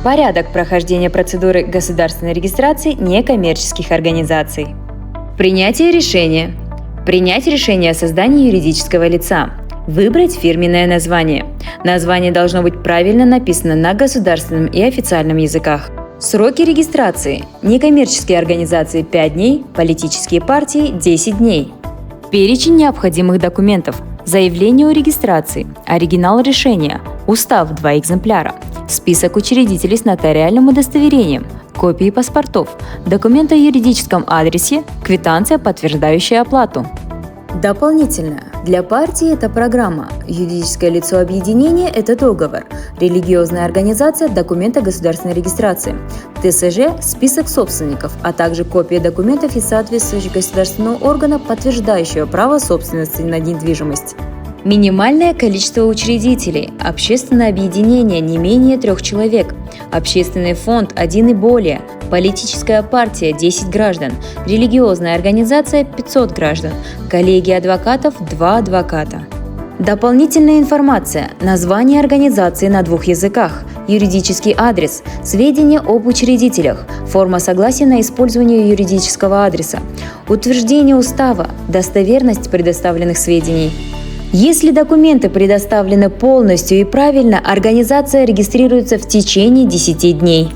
Порядок прохождения процедуры государственной регистрации некоммерческих организаций. Принятие решения. Принять решение о создании юридического лица. Выбрать фирменное название. Название должно быть правильно написано на государственном и официальном языках. Сроки регистрации. Некоммерческие организации 5 дней, политические партии 10 дней. Перечень необходимых документов. Заявление о регистрации, оригинал решения, устав 2 экземпляра, список учредителей с нотариальным удостоверением, копии паспортов, документ о юридическом адресе, квитанция, подтверждающая оплату. Дополнительно. Для партии это программа, юридическое лицо объединения – это договор, религиозная организация – документ о государственной регистрации, ТСЖ – список собственников, а также копия документов из соответствующего государственного органа, подтверждающего право собственности на недвижимость. Минимальное количество учредителей. Общественное объединение не менее 3 человек. Общественный фонд 1 и более. Политическая партия 10 граждан. Религиозная организация 500 граждан. Коллегия адвокатов 2 адвоката. Дополнительная информация. Название организации на 2 языках. Юридический адрес. Сведения об учредителях. Форма согласия на использование юридического адреса. Утверждение устава. Достоверность предоставленных сведений. Если документы предоставлены полностью и правильно, организация регистрируется в течение 10 дней.